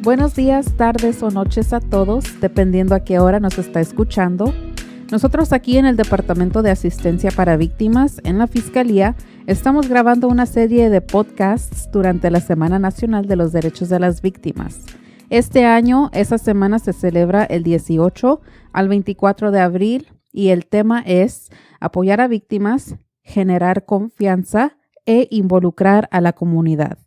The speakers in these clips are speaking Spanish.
Buenos días, tardes o noches a todos, dependiendo a qué hora nos está escuchando. Nosotros aquí en el Departamento de Asistencia para Víctimas, en la Fiscalía, estamos grabando una serie de podcasts durante la Semana Nacional de los Derechos de las Víctimas. Este año, esa semana se celebra el 18 al 24 de abril y el tema es apoyar a víctimas, generar confianza e involucrar a la comunidad.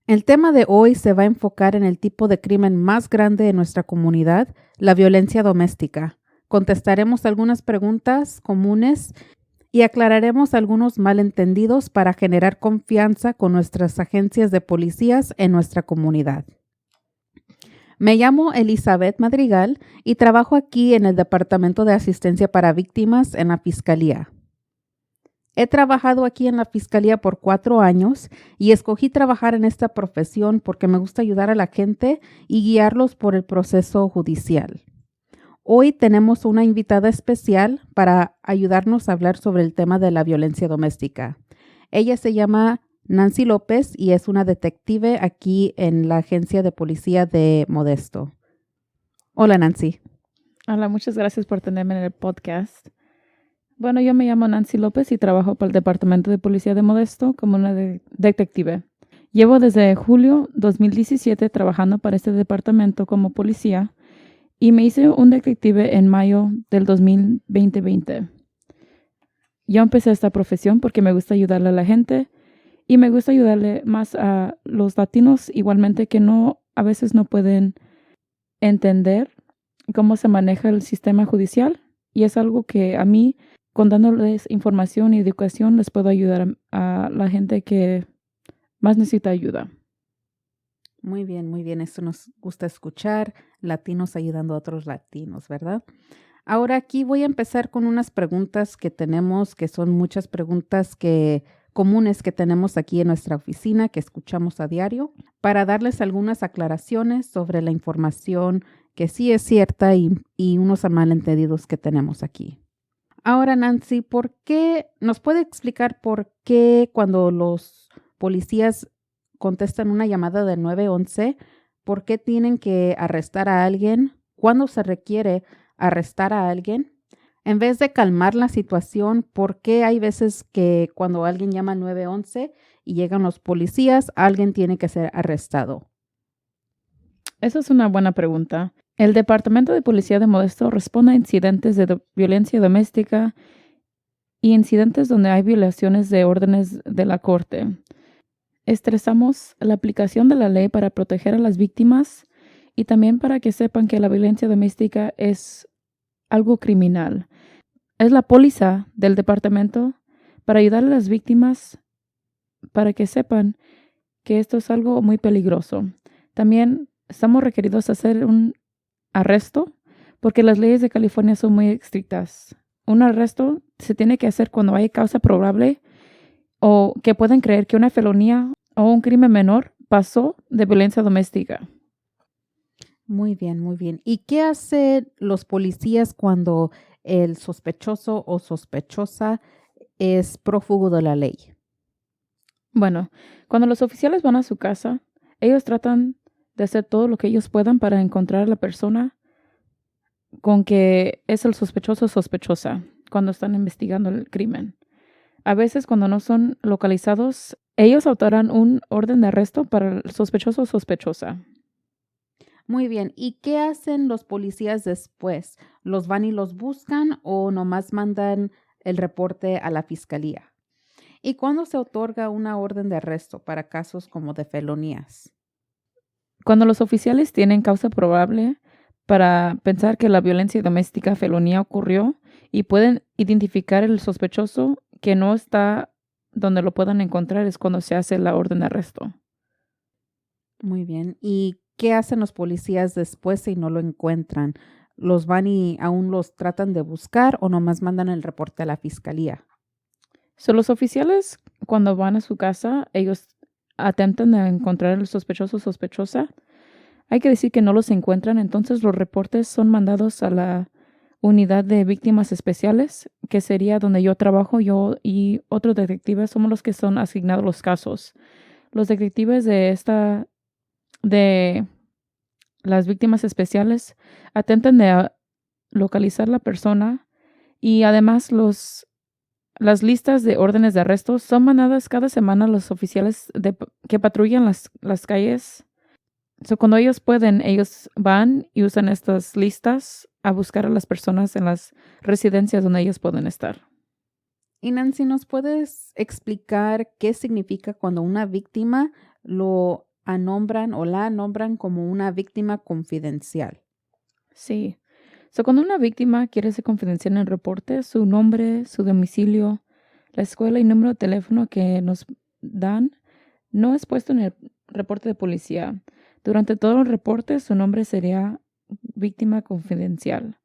El tema de hoy se va a enfocar en el tipo de crimen más grande de nuestra comunidad, la violencia doméstica. Contestaremos algunas preguntas comunes y aclararemos algunos malentendidos para generar confianza con nuestras agencias de policías en nuestra comunidad. Me llamo Elizabeth Madrigal y trabajo aquí en el Departamento de Asistencia para Víctimas en la Fiscalía. He trabajado aquí en la Fiscalía por 4 años y escogí trabajar en esta profesión porque me gusta ayudar a la gente y guiarlos por el proceso judicial. Hoy tenemos una invitada especial para ayudarnos a hablar sobre el tema de la violencia doméstica. Ella se llama Nancy López y es una detective aquí en la agencia de policía de Modesto. Hola, Nancy. Hola, muchas gracias por tenerme en el podcast. Bueno, yo me llamo Nancy López y trabajo para el Departamento de Policía de Modesto como una detective. Llevo desde julio 2017 trabajando para este departamento como policía y me hice un detective en mayo del 2020. Yo empecé esta profesión porque me gusta ayudarle a la gente y me gusta ayudarle más a los latinos igualmente que a veces no pueden entender cómo se maneja el sistema judicial y es algo que a mí, con dándoles información y educación, les puedo ayudar a la gente que más necesita ayuda. Muy bien, eso nos gusta escuchar, latinos ayudando a otros latinos, ¿verdad? Ahora aquí voy a empezar con unas preguntas que tenemos, que son muchas preguntas comunes que tenemos aquí en nuestra oficina, que escuchamos a diario, para darles algunas aclaraciones sobre la información que sí es cierta y unos malentendidos que tenemos aquí. Ahora, Nancy, ¿nos puede explicar por qué cuando los policías contestan una llamada del 911, por qué tienen que arrestar a alguien? ¿Cuándo se requiere arrestar a alguien? En vez de calmar la situación, ¿por qué hay veces que cuando alguien llama al 911 y llegan los policías, alguien tiene que ser arrestado? Esa es una buena pregunta. El Departamento de Policía de Modesto responde a incidentes de violencia doméstica y incidentes donde hay violaciones de órdenes de la corte. Estresamos la aplicación de la ley para proteger a las víctimas y también para que sepan que la violencia doméstica es algo criminal. Es la póliza del departamento para ayudar a las víctimas para que sepan que esto es algo muy peligroso. También estamos requeridos a hacer un arresto porque las leyes de California son muy estrictas. Un arresto se tiene que hacer cuando hay causa probable o que pueden creer que una felonía o un crimen menor pasó de violencia doméstica. Muy bien. ¿Y qué hacen los policías cuando el sospechoso o sospechosa es prófugo de la ley? Bueno, cuando los oficiales van a su casa, ellos tratan de hacer todo lo que ellos puedan para encontrar a la persona con que es el sospechoso o sospechosa cuando están investigando el crimen. A veces cuando no son localizados, ellos otorgan un orden de arresto para el sospechoso o sospechosa. Muy bien. ¿Y qué hacen los policías después? ¿Los van y los buscan o nomás mandan el reporte a la fiscalía? ¿Y cuándo se otorga una orden de arresto para casos como de felonías? Cuando los oficiales tienen causa probable para pensar que la violencia doméstica felonía ocurrió y pueden identificar el sospechoso que no está donde lo puedan encontrar, es cuando se hace la orden de arresto. Muy bien. ¿Y qué hacen los policías después si no lo encuentran? ¿Los van y aún los tratan de buscar o nomás mandan el reporte a la fiscalía? Los oficiales, cuando van a su casa, ellos atentan a encontrar el sospechoso o sospechosa. Hay que decir que no los encuentran, entonces los reportes son mandados a la unidad de víctimas especiales, que sería donde yo trabajo. Yo y otros detectives somos los que son asignados los casos. Los detectives de las víctimas especiales atenten de localizar la persona y además las listas de órdenes de arresto son mandadas cada semana a los oficiales que patrullan las calles. Cuando ellos pueden, ellos van y usan estas listas a buscar a las personas en las residencias donde ellos pueden estar. Y Nancy, ¿nos puedes explicar qué significa cuando una víctima lo anombran o la nombran como una víctima confidencial? Sí. Cuando una víctima quiere ser confidencial en el reporte, su nombre, su domicilio, la escuela y número de teléfono que nos dan no es puesto en el reporte de policía. Durante todo el reporte, su nombre sería víctima confidencial.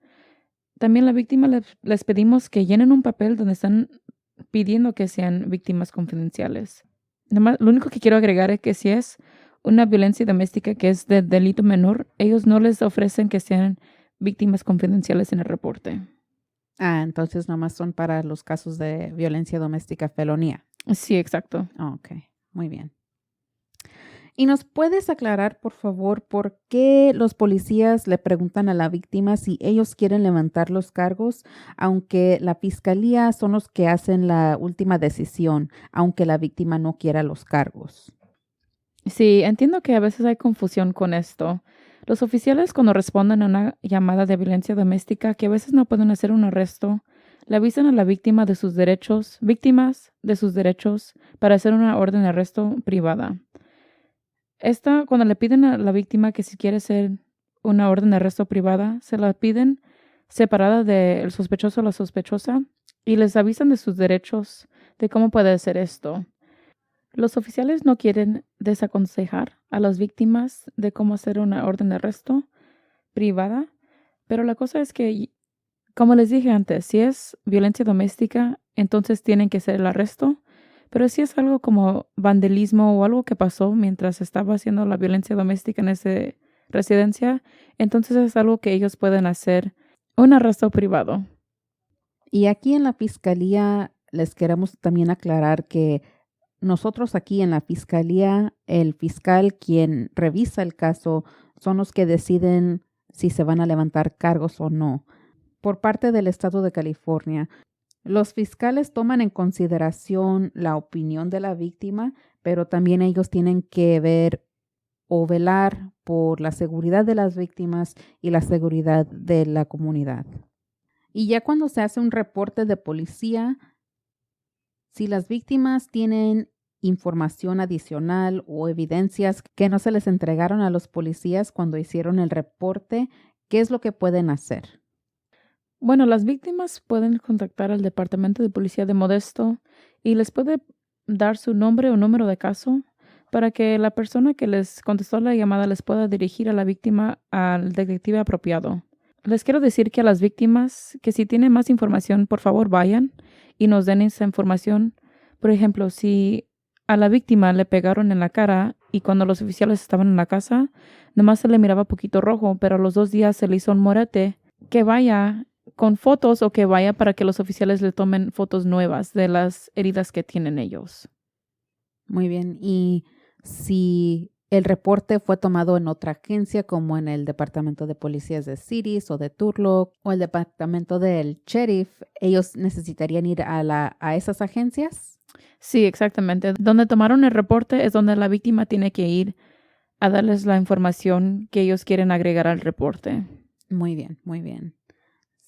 También la víctima les pedimos que llenen un papel donde están pidiendo que sean víctimas confidenciales. Además, lo único que quiero agregar es que si es una violencia doméstica que es de delito menor, ellos no les ofrecen que sean víctimas confidenciales en el reporte. Entonces nomás son para los casos de violencia doméstica felonía. Sí, exacto. Ok, muy bien. ¿Y nos puedes aclarar, por favor, por qué los policías le preguntan a la víctima si ellos quieren levantar los cargos, aunque la fiscalía son los que hacen la última decisión, aunque la víctima no quiera los cargos? Sí, entiendo que a veces hay confusión con esto. Los oficiales cuando responden a una llamada de violencia doméstica que a veces no pueden hacer un arresto, le avisan a la víctimas de sus derechos para hacer una orden de arresto privada. Cuando le piden a la víctima que si quiere hacer una orden de arresto privada, se la piden separada del sospechoso o la sospechosa y les avisan de sus derechos, de cómo puede hacer esto. Los oficiales no quieren desaconsejar a las víctimas de cómo hacer una orden de arresto privada, pero la cosa es que, como les dije antes, si es violencia doméstica, entonces tienen que hacer el arresto, pero si es algo como vandalismo o algo que pasó mientras estaba haciendo la violencia doméstica en esa residencia, entonces es algo que ellos pueden hacer un arresto privado. Y aquí en la fiscalía les queremos también aclarar que nosotros aquí en la fiscalía, el fiscal quien revisa el caso son los que deciden si se van a levantar cargos o no. Por parte del estado de California, los fiscales toman en consideración la opinión de la víctima, pero también ellos tienen que ver o velar por la seguridad de las víctimas y la seguridad de la comunidad. Y ya cuando se hace un reporte de policía, si las víctimas tienen información adicional o evidencias que no se les entregaron a los policías cuando hicieron el reporte, ¿qué es lo que pueden hacer? Bueno, las víctimas pueden contactar al Departamento de Policía de Modesto y les puede dar su nombre o número de caso para que la persona que les contestó la llamada les pueda dirigir a la víctima al detective apropiado. Les quiero decir que a las víctimas que si tienen más información, por favor vayan y nos den esa información. Por ejemplo, si a la víctima le pegaron en la cara y cuando los oficiales estaban en la casa, nomás se le miraba poquito rojo, pero a los 2 días se le hizo un morete, que vaya con fotos o que vaya para que los oficiales le tomen fotos nuevas de las heridas que tienen ellos. Muy bien. Y si el reporte fue tomado en otra agencia, como en el Departamento de Policías de Cities o de Turlock o el Departamento del Sheriff, ¿ellos necesitarían ir a esas agencias? Sí, exactamente. Donde tomaron el reporte es donde la víctima tiene que ir a darles la información que ellos quieren agregar al reporte. Muy bien, muy bien.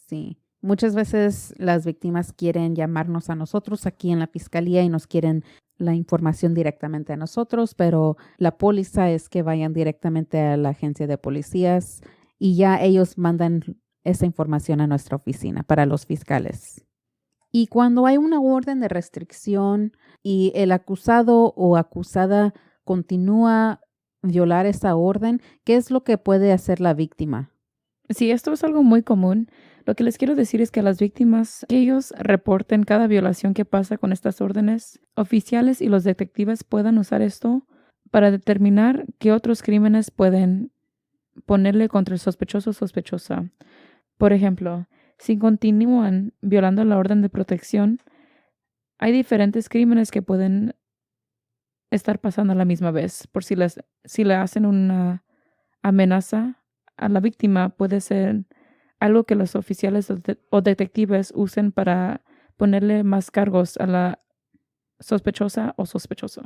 Sí. Muchas veces las víctimas quieren llamarnos a nosotros aquí en la fiscalía y nos quieren la información directamente a nosotros, pero la póliza es que vayan directamente a la agencia de policías y ya ellos mandan esa información a nuestra oficina para los fiscales. Y cuando hay una orden de restricción y el acusado o acusada continúa violar esa orden, ¿qué es lo que puede hacer la víctima? Sí, esto es algo muy común. Lo que les quiero decir es que a las víctimas, que ellos reporten cada violación que pasa con estas órdenes, oficiales y los detectives puedan usar esto para determinar qué otros crímenes pueden ponerle contra el sospechoso o sospechosa. Por ejemplo, si continúan violando la orden de protección, hay diferentes crímenes que pueden estar pasando a la misma vez. Si le hacen una amenaza a la víctima puede ser algo que los oficiales o detectives usen para ponerle más cargos a la sospechosa o sospechoso.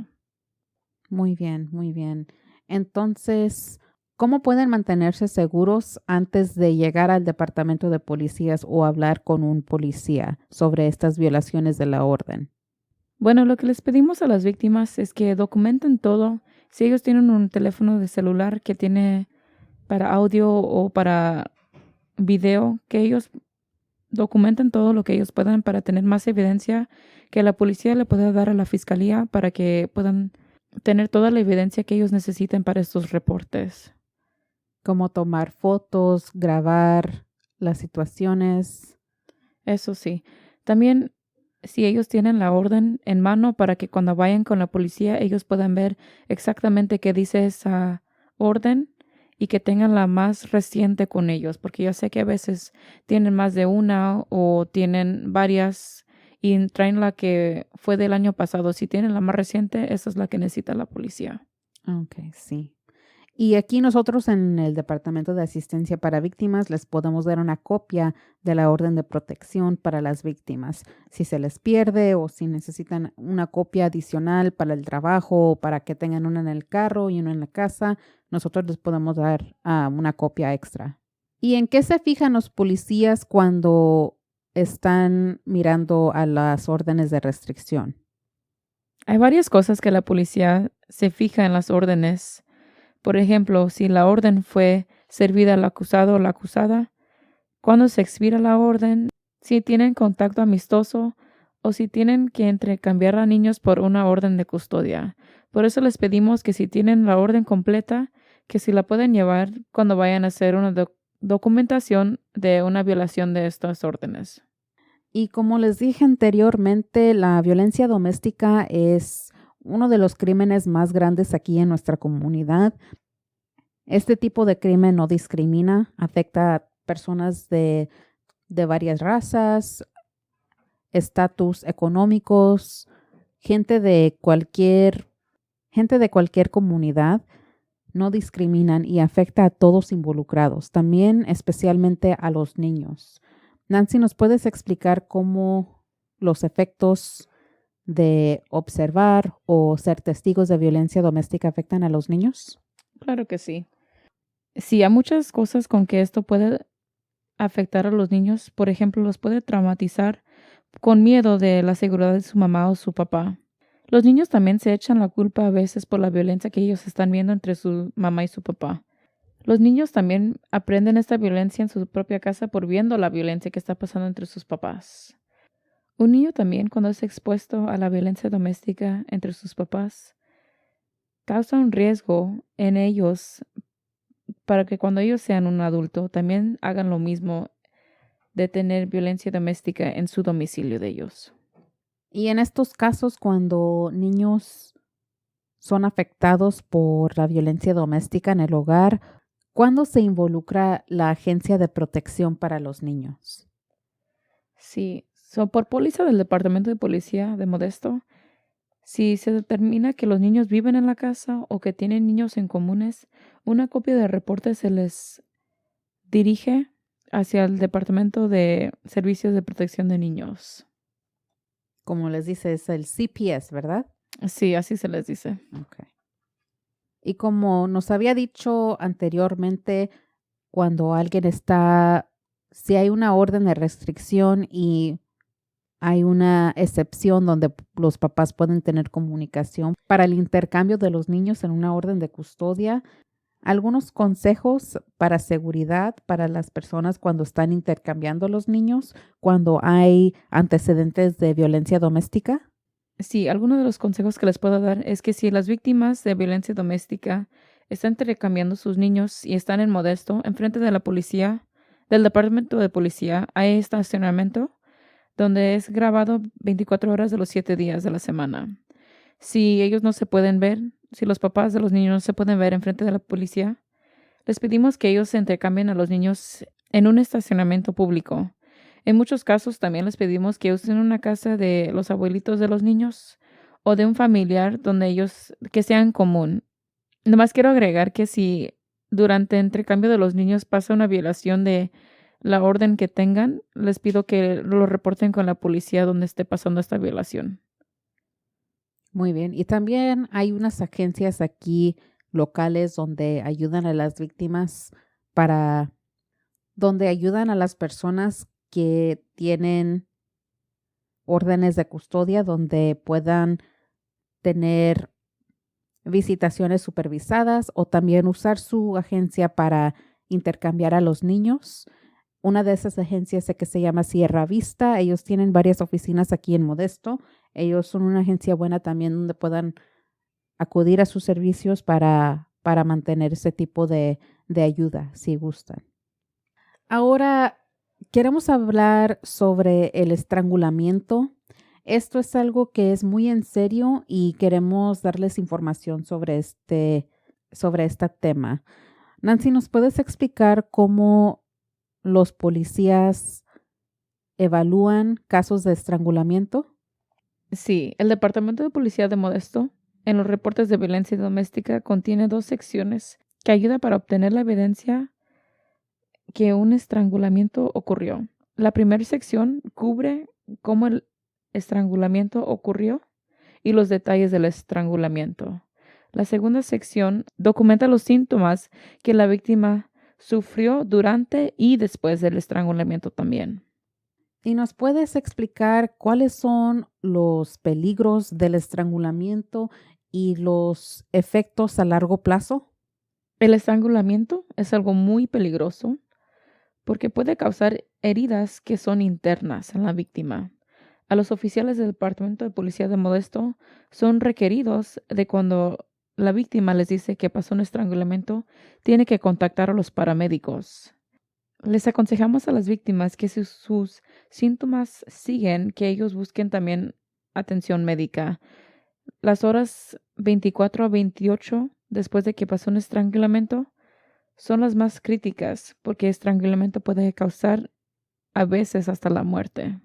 Muy bien, muy bien. Entonces, ¿cómo pueden mantenerse seguros antes de llegar al departamento de policías o hablar con un policía sobre estas violaciones de la orden? Bueno, lo que les pedimos a las víctimas es que documenten todo. Si ellos tienen un teléfono de celular que tiene para audio o para video, que ellos documenten todo lo que ellos puedan para tener más evidencia que la policía le pueda dar a la fiscalía para que puedan tener toda la evidencia que ellos necesiten para estos reportes. Como tomar fotos, grabar las situaciones. Eso sí. También si ellos tienen la orden en mano para que cuando vayan con la policía ellos puedan ver exactamente qué dice esa orden y que tengan la más reciente con ellos, porque yo sé que a veces tienen más de una o tienen varias y traen la que fue del año pasado. Si tienen la más reciente, esa es la que necesita la policía. Ok, sí. Y aquí nosotros en el Departamento de Asistencia para Víctimas les podemos dar una copia de la orden de protección para las víctimas. Si se les pierde o si necesitan una copia adicional para el trabajo o para que tengan una en el carro y una en la casa, nosotros les podemos dar una copia extra. ¿Y en qué se fijan los policías cuando están mirando a las órdenes de restricción? Hay varias cosas que la policía se fija en las órdenes. Por ejemplo, si la orden fue servida al acusado o la acusada, cuando se expira la orden, si tienen contacto amistoso o si tienen que intercambiar a niños por una orden de custodia. Por eso les pedimos que si tienen la orden completa, que si la pueden llevar cuando vayan a hacer una documentación de una violación de estas órdenes. Y como les dije anteriormente, la violencia doméstica es uno de los crímenes más grandes aquí en nuestra comunidad. Este tipo de crimen no discrimina, afecta a personas de varias razas, estatus económicos, gente de cualquier comunidad. No discriminan y afecta a todos involucrados, también especialmente a los niños. Nancy, ¿nos puedes explicar cómo los efectos de observar o ser testigos de violencia doméstica afectan a los niños? Claro que sí. Sí, hay muchas cosas con que esto puede afectar a los niños. Por ejemplo, los puede traumatizar con miedo de la seguridad de su mamá o su papá. Los niños también se echan la culpa a veces por la violencia que ellos están viendo entre su mamá y su papá. Los niños también aprenden esta violencia en su propia casa por viendo la violencia que está pasando entre sus papás. Un niño también, cuando es expuesto a la violencia doméstica entre sus papás, causa un riesgo en ellos para que cuando ellos sean un adulto también hagan lo mismo de tener violencia doméstica en su domicilio de ellos. Y en estos casos, cuando niños son afectados por la violencia doméstica en el hogar, ¿cuándo se involucra la Agencia de Protección para los Niños? Sí, por póliza del Departamento de Policía de Modesto, si se determina que los niños viven en la casa o que tienen niños en comunes, una copia de reporte se les dirige hacia el Departamento de Servicios de Protección de Niños. Como les dice, es el CPS, ¿verdad? Sí, así se les dice. Okay. Y como nos había dicho anteriormente, cuando alguien si hay una orden de restricción y hay una excepción donde los papás pueden tener comunicación para el intercambio de los niños en una orden de custodia, algunos consejos para seguridad para las personas cuando están intercambiando los niños, cuando hay antecedentes de violencia doméstica. Sí, algunos de los consejos que les puedo dar es que si las víctimas de violencia doméstica están intercambiando sus niños y están en Modesto, enfrente de la policía, del departamento de policía, hay estacionamiento donde es grabado 24 horas de los 7 días de la semana. Si ellos no se pueden ver, si los papás de los niños no se pueden ver enfrente de la policía, les pedimos que ellos se intercambien a los niños en un estacionamiento público. En muchos casos también les pedimos que usen una casa de los abuelitos de los niños o de un familiar donde ellos, que sean común. Nomás quiero agregar que si durante el intercambio de los niños pasa una violación de la orden que tengan, les pido que lo reporten con la policía donde esté pasando esta violación. Muy bien. Y también hay unas agencias aquí locales donde ayudan a las víctimas para, donde ayudan a las personas que tienen órdenes de custodia, donde puedan tener visitaciones supervisadas o también usar su agencia para intercambiar a los niños. Una de esas agencias sé que se llama Sierra Vista. Ellos tienen varias oficinas aquí en Modesto. Ellos son una agencia buena también donde puedan acudir a sus servicios para mantener ese tipo de ayuda, si gustan. Ahora, queremos hablar sobre el estrangulamiento. Esto es algo que es muy en serio y queremos darles información sobre este tema. Nancy, ¿nos puedes explicar cómo los policías evalúan casos de estrangulamiento? Sí, el Departamento de Policía de Modesto, en los reportes de violencia doméstica, contiene 2 secciones que ayudan para obtener la evidencia que un estrangulamiento ocurrió. La primera sección cubre cómo el estrangulamiento ocurrió y los detalles del estrangulamiento. La segunda sección documenta los síntomas que la víctima sufrió durante y después del estrangulamiento también. ¿Y nos puedes explicar cuáles son los peligros del estrangulamiento y los efectos a largo plazo? El estrangulamiento es algo muy peligroso porque puede causar heridas que son internas en la víctima. A los oficiales del Departamento de Policía de Modesto son requeridos de cuando la víctima les dice que pasó un estrangulamiento, tiene que contactar a los paramédicos. Les aconsejamos a las víctimas que si sus síntomas siguen, que ellos busquen también atención médica. Las horas 24 a 28 después de que pasó un estrangulamiento son las más críticas porque estrangulamiento puede causar a veces hasta la muerte.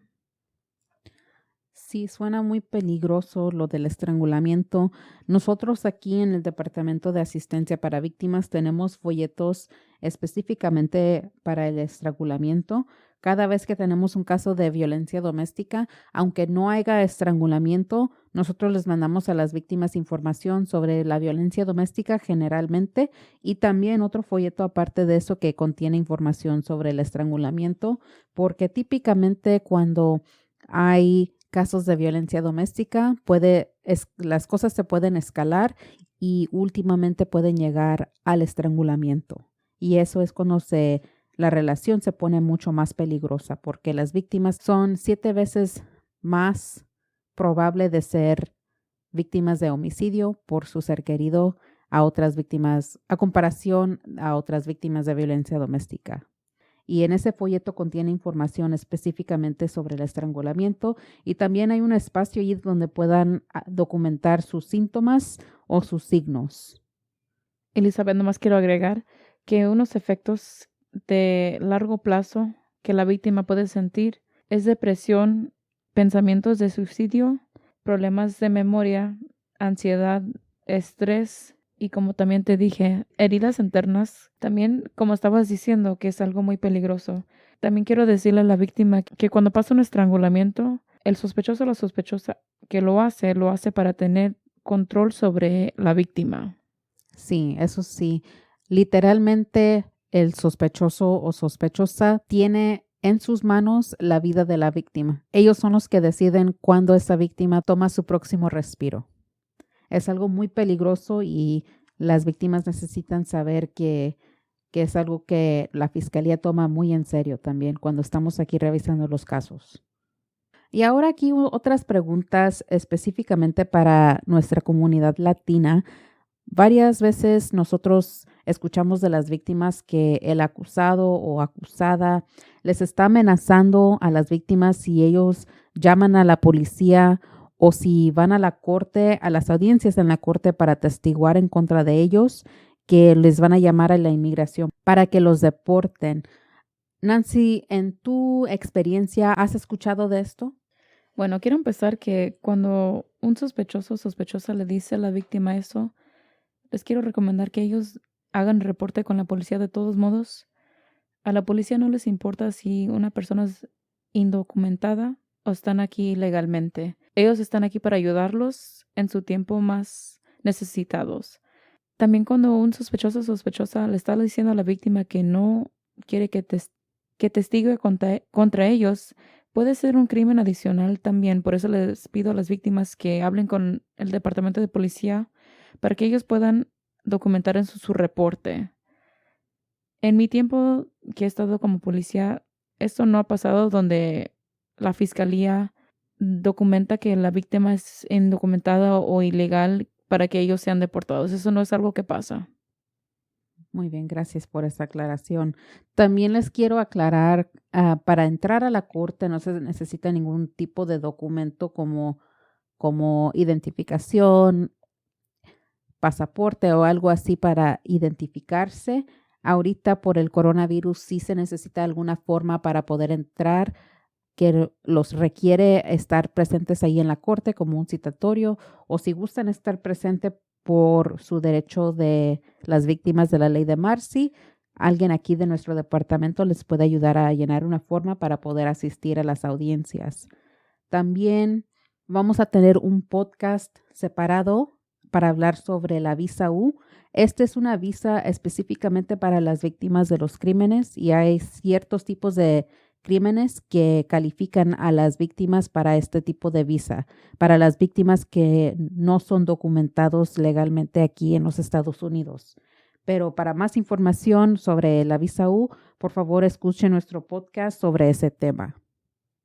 Sí, suena muy peligroso lo del estrangulamiento. Nosotros aquí en el Departamento de Asistencia para Víctimas tenemos folletos específicamente para el estrangulamiento. Cada vez que tenemos un caso de violencia doméstica, aunque no haya estrangulamiento, nosotros les mandamos a las víctimas información sobre la violencia doméstica generalmente y también otro folleto aparte de eso que contiene información sobre el estrangulamiento, porque típicamente cuando hay casos de violencia doméstica, las cosas se pueden escalar y últimamente pueden llegar al estrangulamiento. Y eso es cuando la relación se pone mucho más peligrosa porque las víctimas son 7 veces más probable de ser víctimas de homicidio por su ser querido a otras víctimas, a comparación a otras víctimas de violencia doméstica. Y en ese folleto contiene información específicamente sobre el estrangulamiento y también hay un espacio allí donde puedan documentar sus síntomas o sus signos. Elizabeth, nomás quiero agregar que unos efectos de largo plazo que la víctima puede sentir es depresión, pensamientos de suicidio, problemas de memoria, ansiedad, estrés y como también te dije, heridas internas. También, como estabas diciendo, que es algo muy peligroso. También quiero decirle a la víctima que cuando pasa un estrangulamiento, el sospechoso o la sospechosa que lo hace para tener control sobre la víctima. Sí, eso sí. Literalmente el sospechoso o sospechosa tiene en sus manos la vida de la víctima. Ellos son los que deciden cuándo esa víctima toma su próximo respiro. Es algo muy peligroso y las víctimas necesitan saber que es algo que la fiscalía toma muy en serio también cuando estamos aquí revisando los casos. Y ahora aquí otras preguntas específicamente para nuestra comunidad latina. Varias veces nosotros escuchamos de las víctimas que el acusado o acusada les está amenazando a las víctimas si ellos llaman a la policía o si van a la corte, a las audiencias en la corte para atestiguar en contra de ellos, que les van a llamar a la inmigración para que los deporten. Nancy, en tu experiencia, ¿has escuchado de esto? Bueno, quiero empezar que cuando un sospechoso o sospechosa le dice a la víctima eso, les quiero recomendar que ellos hagan reporte con la policía de todos modos. A la policía no les importa si una persona es indocumentada o están aquí legalmente. Ellos están aquí para ayudarlos en su tiempo más necesitados. También cuando un sospechoso o sospechosa le está diciendo a la víctima que no quiere que testigue contra ellos, puede ser un crimen adicional también. Por eso les pido a las víctimas que hablen con el departamento de policía para que ellos puedan documentar en su reporte. En mi tiempo que he estado como policía, esto no ha pasado donde la fiscalía documenta que la víctima es indocumentada o ilegal para que ellos sean deportados. Eso no es algo que pasa. Muy bien, gracias por esa aclaración. También les quiero aclarar, para entrar a la corte no se necesita ningún tipo de documento como identificación, pasaporte o algo así para identificarse. Ahorita por el coronavirus sí se necesita alguna forma para poder entrar que los requiere estar presentes ahí en la corte como un citatorio, o si gustan estar presentes por su derecho de las víctimas de la ley de Marcy, alguien aquí de nuestro departamento les puede ayudar a llenar una forma para poder asistir a las audiencias. También vamos a tener un podcast separado para hablar sobre la visa U. Esta es una visa específicamente para las víctimas de los crímenes y hay ciertos tipos de crímenes que califican a las víctimas para este tipo de visa, para las víctimas que no son documentados legalmente aquí en los Estados Unidos. Pero para más información sobre la visa U, por favor escuchen nuestro podcast sobre ese tema.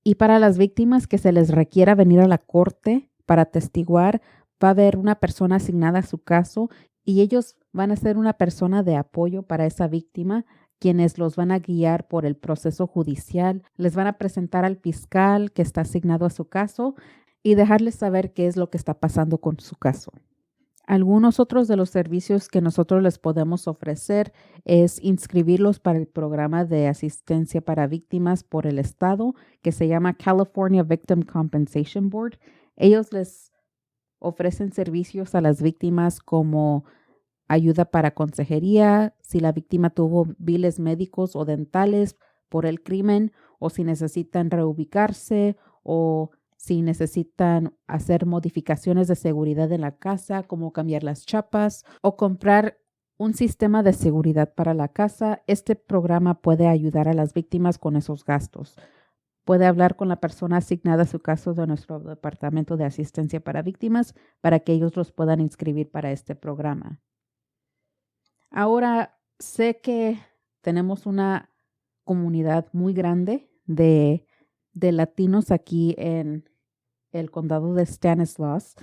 Y para las víctimas que se les requiera venir a la corte para testiguar, va a haber una persona asignada a su caso y ellos van a ser una persona de apoyo para esa víctima, quienes los van a guiar por el proceso judicial, les van a presentar al fiscal que está asignado a su caso y dejarles saber qué es lo que está pasando con su caso. Algunos otros de los servicios que nosotros les podemos ofrecer es inscribirlos para el programa de asistencia para víctimas por el estado que se llama California Victim Compensation Board. Ellos les ofrecen servicios a las víctimas como ayuda para consejería, si la víctima tuvo biles médicos o dentales por el crimen, o si necesitan reubicarse, o si necesitan hacer modificaciones de seguridad en la casa, como cambiar las chapas o comprar un sistema de seguridad para la casa. Este programa puede ayudar a las víctimas con esos gastos. Puede hablar con la persona asignada a su caso de nuestro departamento de asistencia para víctimas para que ellos los puedan inscribir para este programa. Ahora sé que tenemos una comunidad muy grande de latinos aquí en el condado de Stanislaus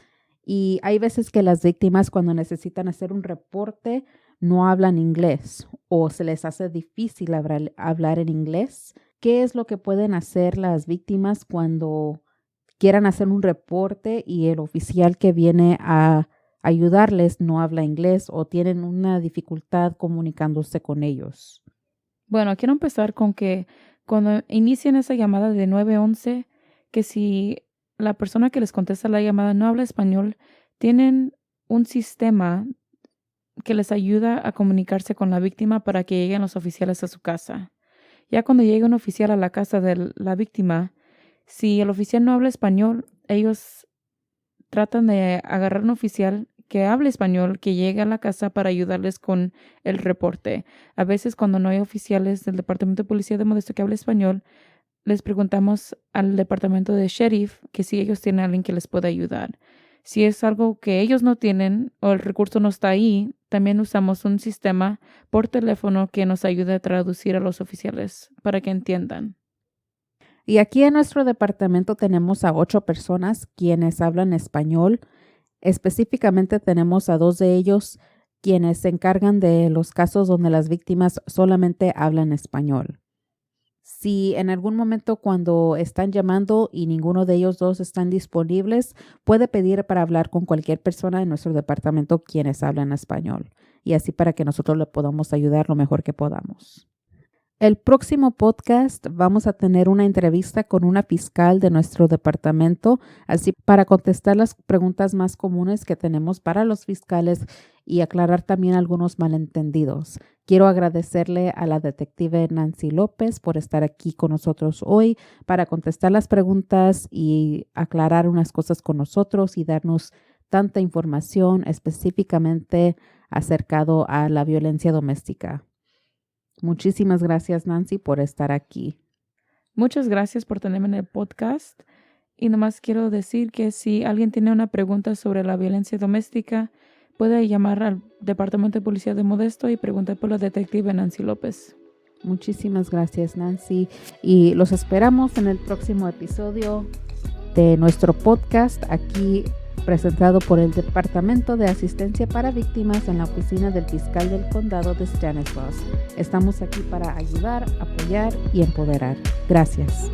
y hay veces que las víctimas cuando necesitan hacer un reporte no hablan inglés o se les hace difícil hablar en inglés. ¿Qué es lo que pueden hacer las víctimas cuando quieran hacer un reporte y el oficial que viene a ayudarles no habla inglés o tienen una dificultad comunicándose con ellos? Bueno, quiero empezar con que cuando inicien esa llamada de 911, que si la persona que les contesta la llamada no habla español, tienen un sistema que les ayuda a comunicarse con la víctima para que lleguen los oficiales a su casa. Ya cuando llegue un oficial a la casa de la víctima, si el oficial no habla español, ellos tratan de agarrar un oficial que hable español, que llegue a la casa para ayudarles con el reporte. A veces cuando no hay oficiales del Departamento de Policía de Modesto que hable español, les preguntamos al departamento de sheriff que si ellos tienen a alguien que les pueda ayudar. Si es algo que ellos no tienen o el recurso no está ahí, también usamos un sistema por teléfono que nos ayude a traducir a los oficiales para que entiendan. Y aquí en nuestro departamento tenemos a 8 personas quienes hablan español. Específicamente tenemos a 2 de ellos quienes se encargan de los casos donde las víctimas solamente hablan español. Si en algún momento cuando están llamando y ninguno de ellos dos están disponibles, puede pedir para hablar con cualquier persona en nuestro departamento quienes hablan español y así para que nosotros le podamos ayudar lo mejor que podamos. El próximo podcast vamos a tener una entrevista con una fiscal de nuestro departamento, así para contestar las preguntas más comunes que tenemos para los fiscales y aclarar también algunos malentendidos. Quiero agradecerle a la detective Nancy López por estar aquí con nosotros hoy para contestar las preguntas y aclarar unas cosas con nosotros y darnos tanta información específicamente acercado a la violencia doméstica. Muchísimas gracias, Nancy, por estar aquí. Muchas gracias por tenerme en el podcast. Y nomás quiero decir que si alguien tiene una pregunta sobre la violencia doméstica, puede llamar al Departamento de Policía de Modesto y preguntar por la detective Nancy López. Muchísimas gracias, Nancy. Y los esperamos en el próximo episodio de nuestro podcast aquí presentado por el Departamento de Asistencia para Víctimas en la oficina del fiscal del condado de Stanislaus. Estamos aquí para ayudar, apoyar y empoderar. Gracias.